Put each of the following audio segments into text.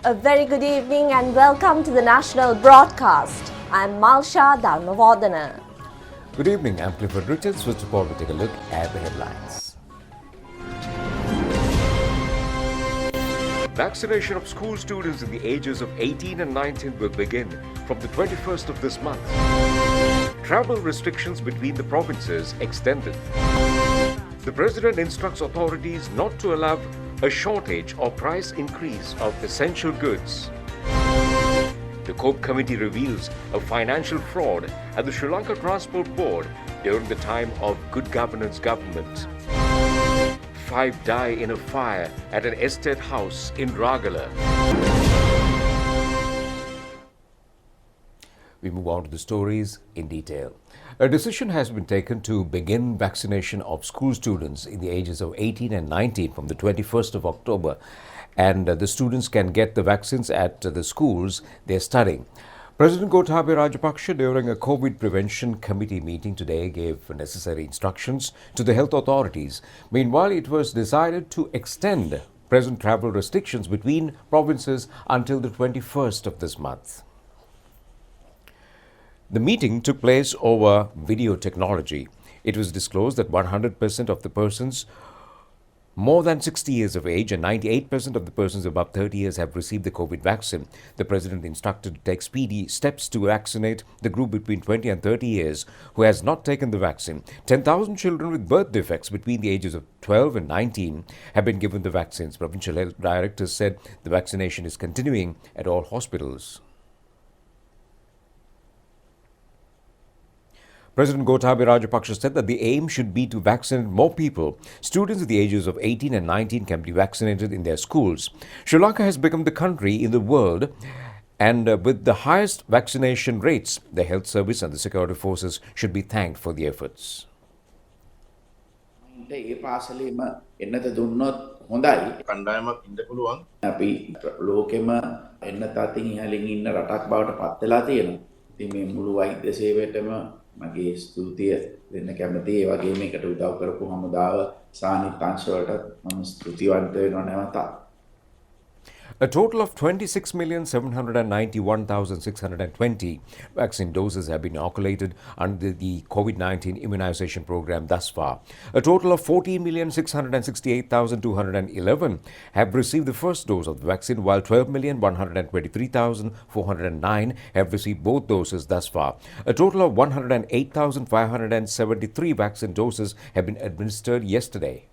A very good evening and welcome to the national broadcast. I'm Malsha Dharmavardhana. Good evening, I'm Clifford Richards. First of all, we'll take a look at the headlines. Vaccination of school students in the ages of 18 and 19 will begin from the 21st of this month. Travel restrictions between the provinces extended. The President instructs authorities not to allow a shortage or price increase of essential goods. The COPE committee reveals a financial fraud at the Sri Lanka Transport Board during the time of good governance government. 5 die in a fire at an estate house in Ragala. We move on to the stories in detail. A decision has been taken to begin vaccination of school students in the ages of 18 and 19 from the 21st of October. And the students can get the vaccines at the schools they're studying. President Gotabaya Rajapaksa, during a COVID Prevention Committee meeting today, gave necessary instructions to the health authorities. Meanwhile, it was decided to extend present travel restrictions between provinces until the 21st of this month. The meeting took place over video technology. It was disclosed that 100% of the persons more than 60 years of age and 98% of the persons above 30 years have received the COVID vaccine. The President instructed to take speedy steps to vaccinate the group between 20 and 30 years who has not taken the vaccine. 10,000 children with birth defects between the ages of 12 and 19 have been given the vaccines. Provincial health directors said the vaccination is continuing at all hospitals. President Gotabaya Rajapaksa said that the aim should be to vaccinate more people. Students at the ages of 18 and 19 can be vaccinated in their schools. Sri Lanka has become the country in the world and with the highest vaccination rates. The health service and the security forces should be thanked for the efforts. එන්නත දුන්නොත් හොඳයි කණ්ඩායමක් ඉන්න පුළුවන් අපි ලෝකෙම එන්නත අතින් ඉහළින් ඉන්න රටක් බවට පත් වෙලා තියෙනවා. ඉතින් මේ මුළු වෛද්‍ය සේවයටම මගේ ස්තුතිය දෙන්න කැමතියි. ඒ වගේම මේකට උදව් කරපු හමුදාව සානිට්ටංශ වලට මම ස්තුතිවන්ත වෙනවා නැවතත්. A total of 26,791,620 vaccine doses have been inoculated under the COVID-19 immunization program thus far. A total of 14,668,211 have received the first dose of the vaccine, while 12,123,409 have received both doses thus far. A total of 108,573 vaccine doses have been administered yesterday.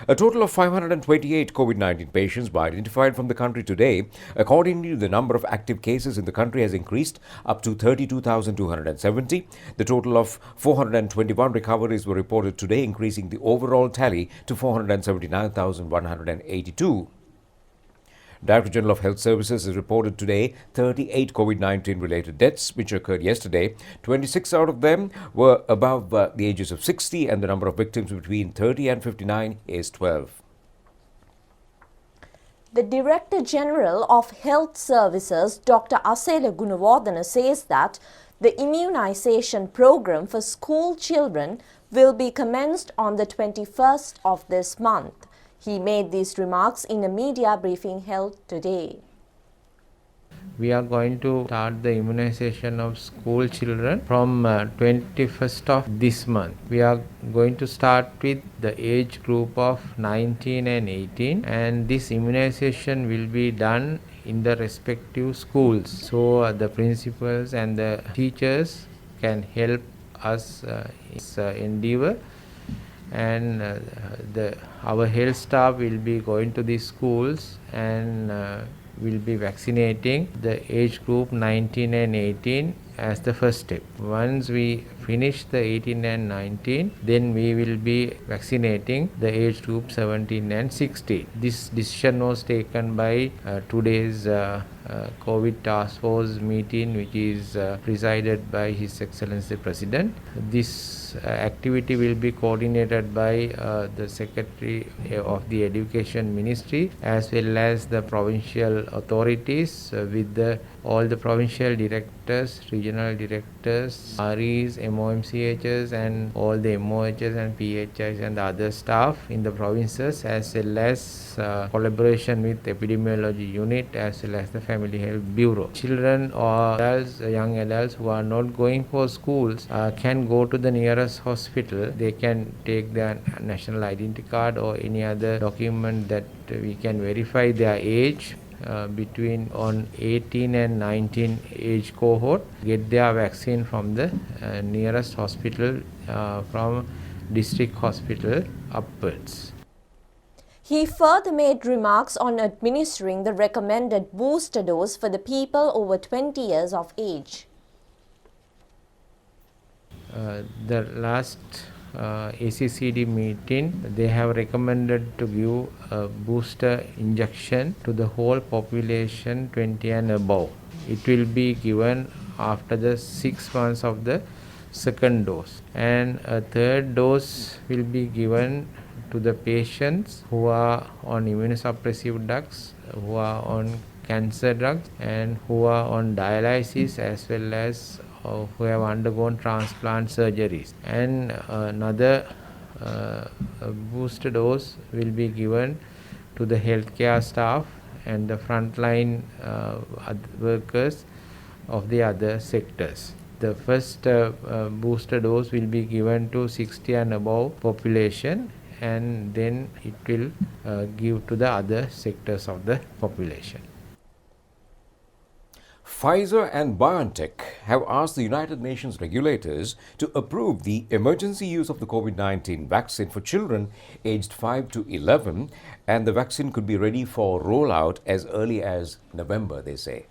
A total of 528 COVID-19 patients were identified from the country today. Accordingly, the number of active cases in the country has increased up to 32,270. The total of 421 recoveries were reported today, increasing the overall tally to 479,182. Director General of Health Services has reported today 38 COVID-19 related deaths which occurred yesterday. 26 out of them were above the ages of 60 and the number of victims between 30 and 59 is 12. The Director General of Health Services, Dr. Asela Gunawardena, says that the immunization program for school children will be commenced on the 21st of this month. He made these remarks in a media briefing held today. We are going to start the immunization of school children from 21st of this month. We are going to start with the age group of 19 and 18, and this immunization will be done in the respective schools. So the principals and the teachers can help us in this endeavor. And our health staff will be going to these schools and will be vaccinating the age group 19 and 18 as the first step. Once we finish the 18 and 19, then we will be vaccinating the age group 17 and 16. This decision was taken by today's COVID task force meeting, which is presided by His Excellency President. This activity will be coordinated by the Secretary of the Education Ministry as well as the provincial authorities with the all the provincial directors, regional directors, REs, MOMCHs and all the MOHs and PHIs and the other staff in the provinces, as well as collaboration with epidemiology unit as well as the family health bureau. Children or adults, young adults who are not going for schools can go to the nearest hospital. They can take their national identity card or any other document that we can verify their age between on 18 and 19 age cohort, get their vaccine from the nearest hospital from district hospital upwards. He further made remarks on administering the recommended booster dose for the people over 20 years of age. The last ACCD meeting, they have recommended to give a booster injection to the whole population 20 and above. It will be given after the 6 months of the second dose, and a third dose will be given to the patients who are on immunosuppressive drugs, who are on cancer drugs and who are on dialysis, as well as who have undergone transplant surgeries. And another booster dose will be given to the healthcare staff and the frontline workers of the other sectors. The first booster dose will be given to 60 and above population, and then it will give to the other sectors of the population. Pfizer and BioNTech have asked the United Nations regulators to approve the emergency use of the COVID-19 vaccine for children aged 5 to 11, and the vaccine could be ready for rollout as early as November, they say.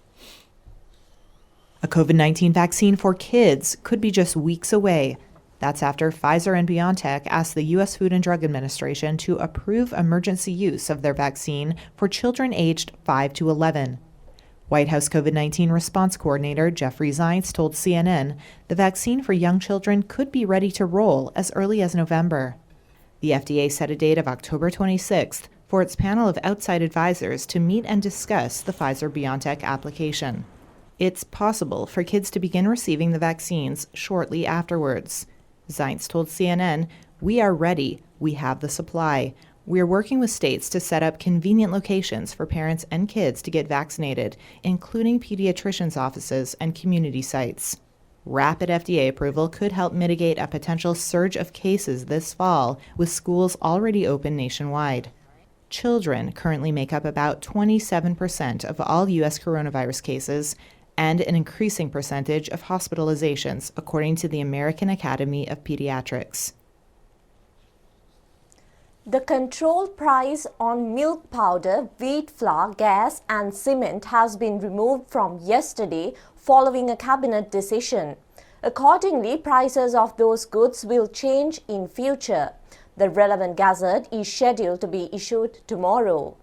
A COVID-19 vaccine for kids could be just weeks away. That's after Pfizer and BioNTech asked the U.S. Food and Drug Administration to approve emergency use of their vaccine for children aged 5 to 11. White House COVID-19 response coordinator Jeffrey Zients told CNN the vaccine for young children could be ready to roll as early as November. The FDA set a date of October 26th for its panel of outside advisors to meet and discuss the Pfizer-BioNTech application. It's possible for kids to begin receiving the vaccines shortly afterwards. Zients told CNN, "We are ready. We have the supply. We are working with states to set up convenient locations for parents and kids to get vaccinated, including pediatricians' offices and community sites." Rapid FDA approval could help mitigate a potential surge of cases this fall, with schools already open nationwide. Children currently make up about 27% of all U.S. coronavirus cases and an increasing percentage of hospitalizations, according to the American Academy of Pediatrics. The control price on milk powder, wheat flour, gas and cement has been removed from yesterday following a cabinet decision. Accordingly, prices of those goods will change in future. The relevant gazette is scheduled to be issued tomorrow.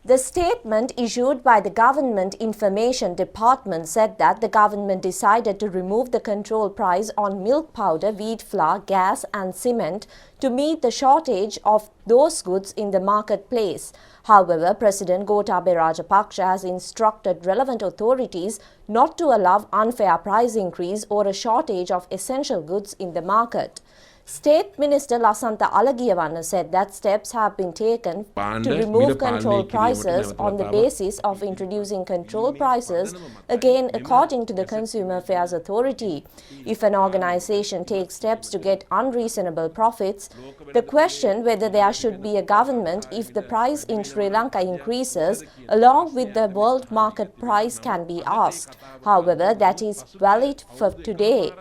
The statement issued by the Government Information Department said that the government decided to remove the control price on milk powder, wheat flour, gas and cement to meet the shortage of those goods in the marketplace. However, President Gotabaya Rajapaksa has instructed relevant authorities not to allow unfair price increase or a shortage of essential goods in the market. State Minister Lasantha Alagiyawanna said that steps have been taken to remove control prices on the basis of introducing control prices again according to the Consumer Affairs Authority. If an organization takes steps to get unreasonable profits, the question whether there should be a government if the price in Sri Lanka increases along with the world market price can be asked. However, that is valid for today.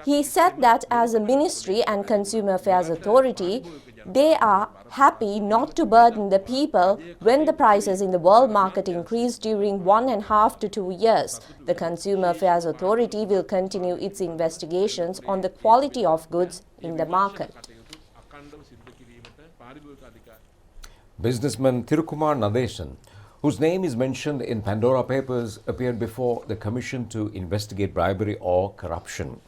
He said that as a ministry and Consumer Affairs Authority, they are happy not to burden the people when the prices in the world market increase during 1.5 to 2 years. The Consumer Affairs Authority will continue its investigations on the quality of goods in the market. Businessman Thirukumar Nadesan, whose name is mentioned in Pandora Papers, appeared before the Commission to investigate bribery or corruption.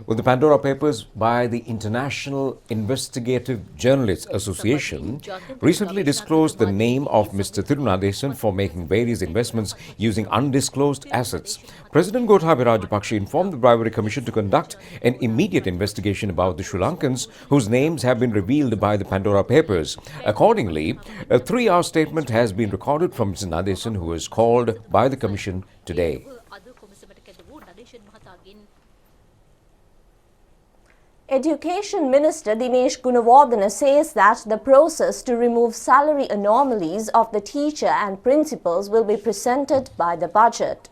Well, the Pandora Papers by the International Investigative Journalists Association recently disclosed the name of Mr. Thirunadesan for making various investments using undisclosed assets. President Gotabaya Rajapaksa informed the Bribery Commission to conduct an immediate investigation about the Sri Lankans whose names have been revealed by the Pandora Papers. Accordingly, a 3-hour statement has been recorded from Mr. Nadesan, who was called by the Commission today. Education Minister Dinesh Gunawardena says that the process to remove salary anomalies of the teacher and principals will be presented by the budget.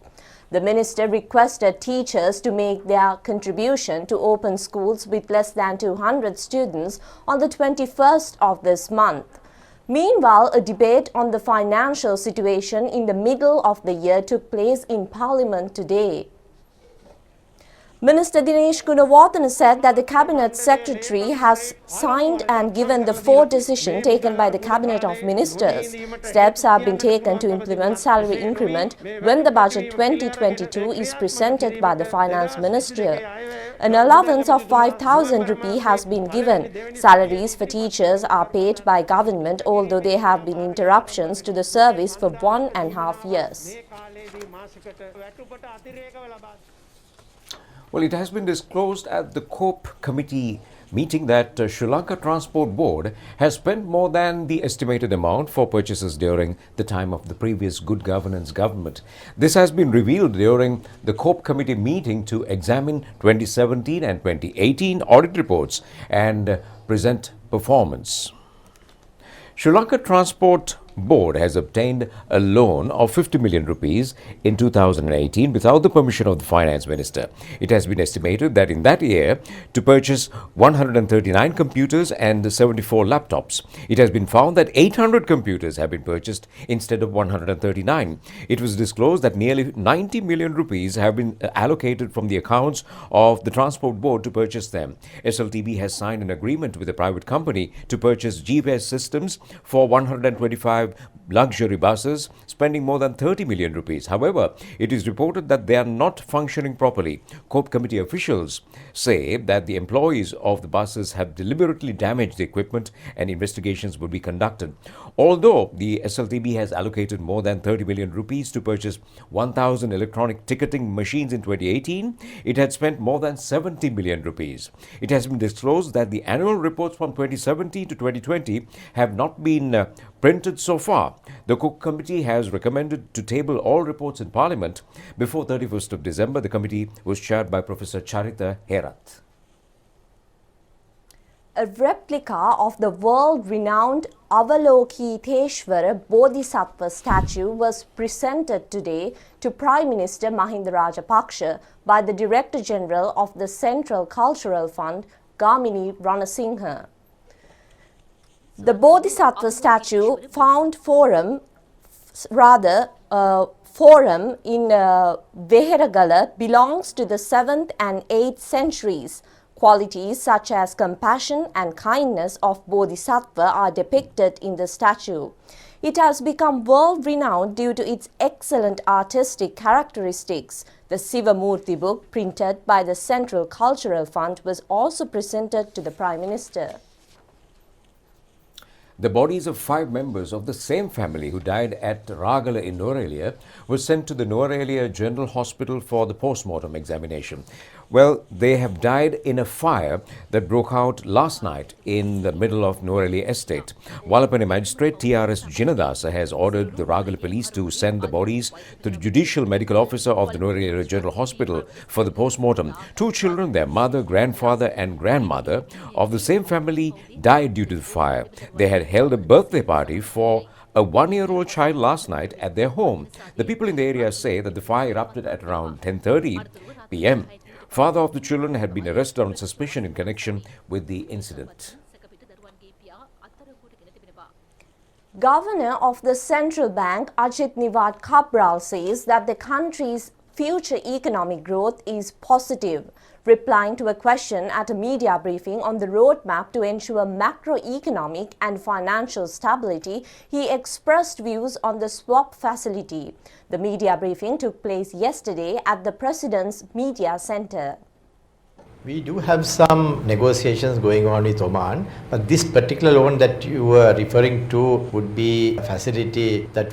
The minister requested teachers to make their contribution to open schools with less than 200 students on the 21st of this month. Meanwhile, a debate on the financial situation in the middle of the year took place in Parliament today. Minister Dinesh Gunawardena said that the Cabinet Secretary has signed and given the 4 decisions taken by the Cabinet of Ministers. Steps have been taken to implement salary increment when the budget 2022 is presented by the Finance Minister. An allowance of 5,000 rupee has been given. Salaries for teachers are paid by government, although there have been interruptions to the service for 1.5 years. Well, it has been disclosed at the COPE committee meeting that Sri Lanka Transport Board has spent more than the estimated amount for purchases during the time of the previous Good Governance government. This has been revealed during the COPE committee meeting to examine 2017 and 2018 audit reports and present performance. Sri Lanka Transport Board has obtained a loan of 50 million rupees in 2018 without the permission of the Finance Minister. It has been estimated that in that year to purchase 139 computers and 74 laptops. It has been found that 800 computers have been purchased instead of 139. It was disclosed that nearly 90 million rupees have been allocated from the accounts of the Transport Board to purchase them. SLTB has signed an agreement with a private company to purchase GPS systems for 125 luxury buses, spending more than 30 million rupees. However, it is reported that they are not functioning properly. COPE committee officials say that the employees of the buses have deliberately damaged the equipment and investigations will be conducted. Although the SLTB has allocated more than 30 million rupees to purchase 1,000 electronic ticketing machines in 2018, it had spent more than 70 million rupees. It has been disclosed that the annual reports from 2017 to 2020 have not been printed so far. The COPE committee has recommended to table all reports in Parliament before 31st of December. The committee was chaired by Professor Charita Herath. A replica of the world-renowned Avalokiteshvara Bodhisattva statue was presented today to Prime Minister Mahinda Rajapaksa by the Director General of the Central Cultural Fund, Gamini Ranasinghe. The Bodhisattva statue found forum in Veheragala belongs to the 7th and 8th centuries. Qualities such as compassion and kindness of Bodhisattva are depicted in the statue. It has become world-renowned due to its excellent artistic characteristics. The Sivamurti book, printed by the Central Cultural Fund, was also presented to the Prime Minister. The bodies of 5 members of the same family who died at Ragala in Norelia were sent to the Norelia General Hospital for the post-mortem examination. Well, they have died in a fire that broke out last night in the middle of Norelia estate. Walapani Magistrate TRS Jinadasa has ordered the Ragala police to send the bodies to the Judicial Medical Officer of the Norelia General Hospital for the post-mortem. 2 children, their mother, grandfather and grandmother of the same family died due to the fire. They had held a birthday party for a 1-year-old child last night at their home. The people in the area say that the fire erupted at around 10:30 p.m. Father of the children had been arrested on suspicion in connection with the incident. Governor of the Central Bank, Ajit Niwad Kabral, says that the country's future economic growth is positive. Replying to a question at a media briefing on the roadmap to ensure macroeconomic and financial stability, he expressed views on the swap facility. The media briefing took place yesterday at the President's Media Center. We do have some negotiations going on with Oman, but this particular loan that you were referring to would be a facility that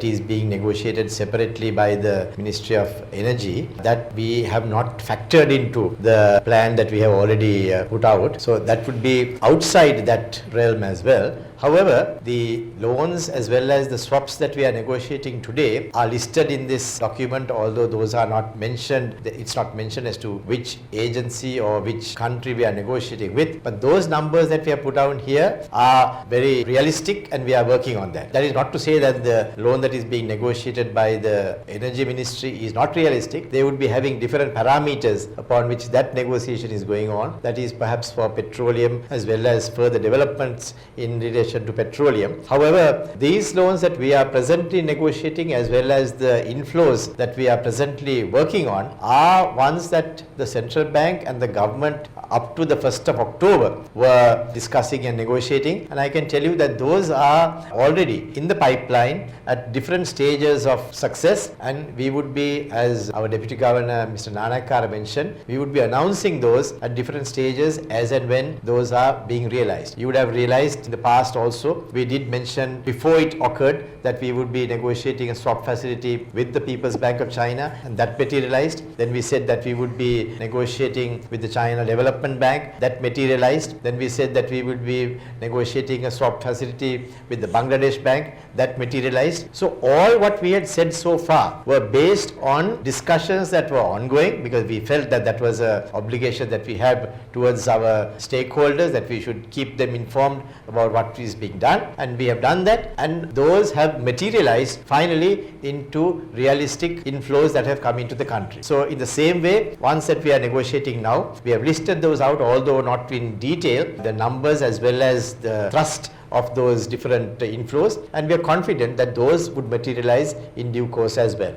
is being negotiated separately by the Ministry of Energy, that we have not factored into the plan that we have already put out. So that would be outside that realm as well. However, the loans as well as the swaps that we are negotiating today are listed in this document, although those are not mentioned. It's not mentioned as to which agency or which country we are negotiating with. But those numbers that we have put down here are very realistic, and we are working on that. That is not to say that the loan that is being negotiated by the Energy Ministry is not realistic. They would be having different parameters upon which that negotiation is going on. That is perhaps for petroleum as well as further developments in relation to petroleum. However, these loans that we are presently negotiating as well as the inflows that we are presently working on are ones that the central bank and the government up to the 1st of October were discussing and negotiating, and I can tell you that those are already in the pipeline at different stages of success, and we would be, as our Deputy Governor Mr. Nanakara mentioned, we would be announcing those at different stages as and when those are being realized. You would have realized in the past also, we did mention before it occurred that we would be negotiating a swap facility with the People's Bank of China, and that materialized. Then we said that we would be negotiating with the China Development Bank, that materialized. Then we said that we would be negotiating a swap facility with the Bangladesh Bank, that materialized. So all what we had said so far were based on discussions that were ongoing, because we felt that that was an obligation that we have towards our stakeholders, that we should keep them informed about what is being done, and we have done that, and those have materialized finally into realistic inflows that have come into the country. So in the same way, ones that we are negotiating now, we have listed those out, although not in detail, the numbers as well as the thrust of those different inflows, and we are confident that those would materialize in due course as well.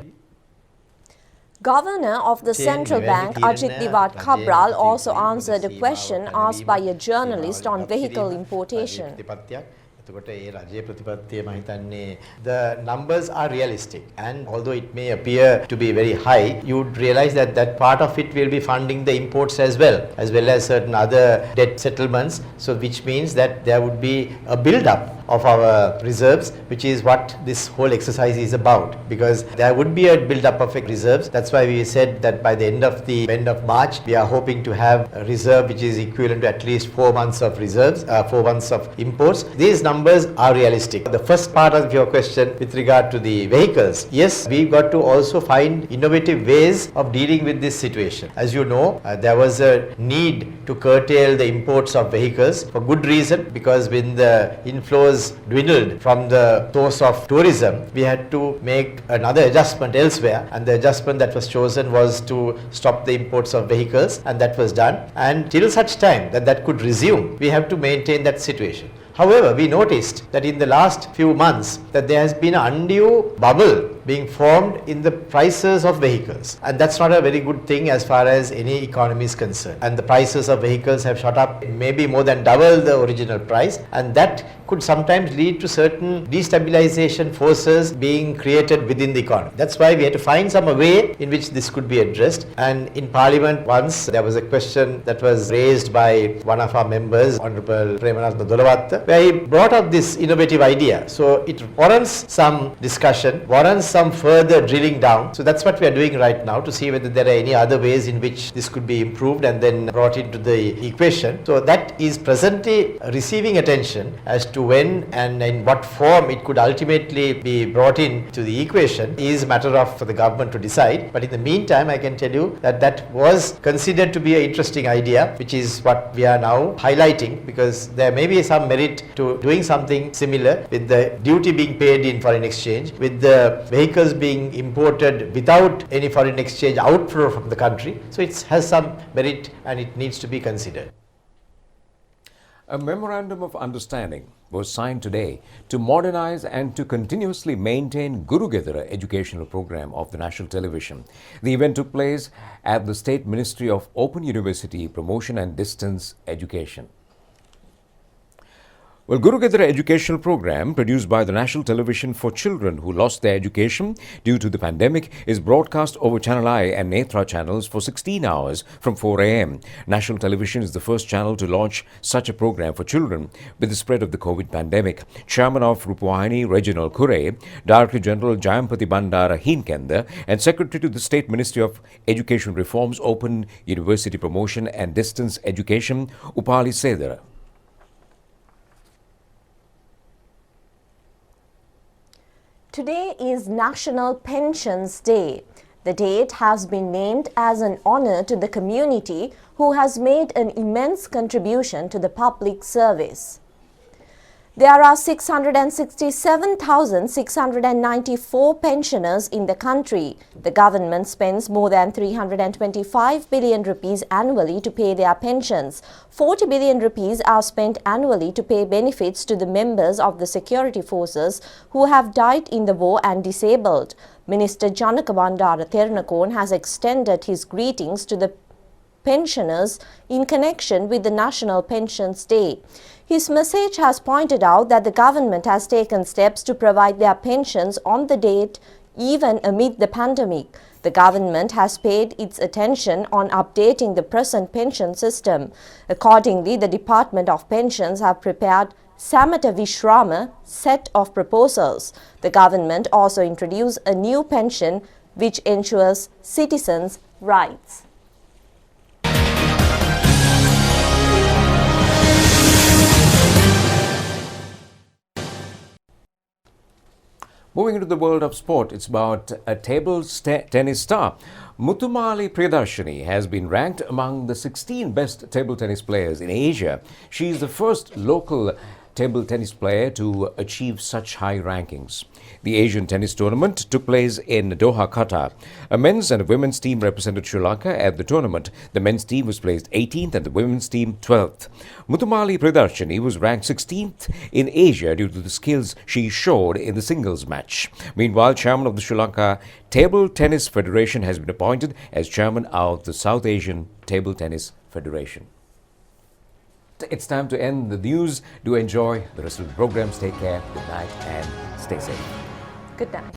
Governor of the Central Bank, Ajit Diwar Cabral, also answered a question asked by a journalist on vehicle importation. The numbers are realistic, and although it may appear to be very high, you would realize that that part of it will be funding the imports as well as certain other debt settlements. So which means that there would be a build-up of our reserves, which is what this whole exercise is about, because there would be a build-up of reserves. That's why we said that by the end of March, we are hoping to have a reserve which is equivalent to at least 4 months of reserves, 4 months of imports. These numbers are realistic. The first part of your question with regard to the vehicles, yes, we've got to also find innovative ways of dealing with this situation. As you know, there was a need to curtail the imports of vehicles for good reason, because when the inflows dwindled from the source of tourism, we had to make another adjustment elsewhere, and the adjustment that was chosen was to stop the imports of vehicles, and that was done. And till such time that could resume, we have to maintain that situation. However, we noticed that in the last few months that there has been an undue bubble being formed in the prices of vehicles, and that's not a very good thing as far as any economy is concerned. And the prices of vehicles have shot up maybe more than double the original price, and that could sometimes lead to certain destabilization forces being created within the economy. That's why we had to find some way in which this could be addressed. And in Parliament once there was a question that was raised by one of our members, Honorable Premanatha Dolawatta, where he brought up this innovative idea. So it warrants some discussion, warrants some further drilling down. So that's what we are doing right now, to see whether there are any other ways in which this could be improved and then brought into the equation. So that is presently receiving attention. As to when and in what form it could ultimately be brought in to the equation is a matter for the government to decide. But in the meantime, I can tell you that that was considered to be an interesting idea, which is what we are now highlighting, because there may be some merit to doing something similar, with the duty being paid in foreign exchange, with the vehicles being imported without any foreign exchange outflow from the country. So it has some merit and it needs to be considered. A Memorandum of Understanding was signed today to modernize and to continuously maintain Guru Gedara educational program of the national television. The event took place at the State Ministry of Open University Promotion and Distance Education. Well, Guru Gedara educational program produced by the National Television for children who lost their education due to the pandemic is broadcast over ChannelEye and Netra channels for 16 hours from 4 a.m. National Television is the first channel to launch such a program for children with the spread of the COVID pandemic. Chairman of Rupavahini, Reginald Kure, Director General Jayampati Bandara Hinkenda, and Secretary to the State Ministry of Education Reforms, Open University Promotion and Distance Education, Upali Sedara. Today is National Pensions Day. The date has been named as an honor to the community who has made an immense contribution to the public service. There are 667,694 pensioners in the country. The government spends more than 325 billion rupees annually to pay their pensions. 40 billion rupees are spent annually to pay benefits to the members of the security forces who have died in the war and disabled. Minister Janaka Bandara Ternakon has extended his greetings to the pensioners in connection with the National Pensions Day. His message has pointed out that the government has taken steps to provide their pensions on the date even amid the pandemic. The government has paid its attention on updating the present pension system. Accordingly, the Department of Pensions have prepared Samata Vishrama set of proposals. The government also introduced a new pension which ensures citizens' rights. Moving into the world of sport, it's about a table tennis star. Muthumali Priyadarshini has been ranked among the 16 best table tennis players in Asia. She is the first local table tennis player to achieve such high rankings. The Asian tennis tournament took place in Doha, Qatar. A men's and a women's team represented Sri Lanka at the tournament. The men's team was placed 18th and the women's team 12th. Muthumali Priyadarshini was ranked 16th in Asia due to the skills she showed in the singles match. Meanwhile, chairman of the Sri Lanka Table Tennis Federation has been appointed as chairman of the South Asian Table Tennis Federation. It's time to end the news. Do enjoy the rest of the programs. Take care. Good night and stay safe. Good night.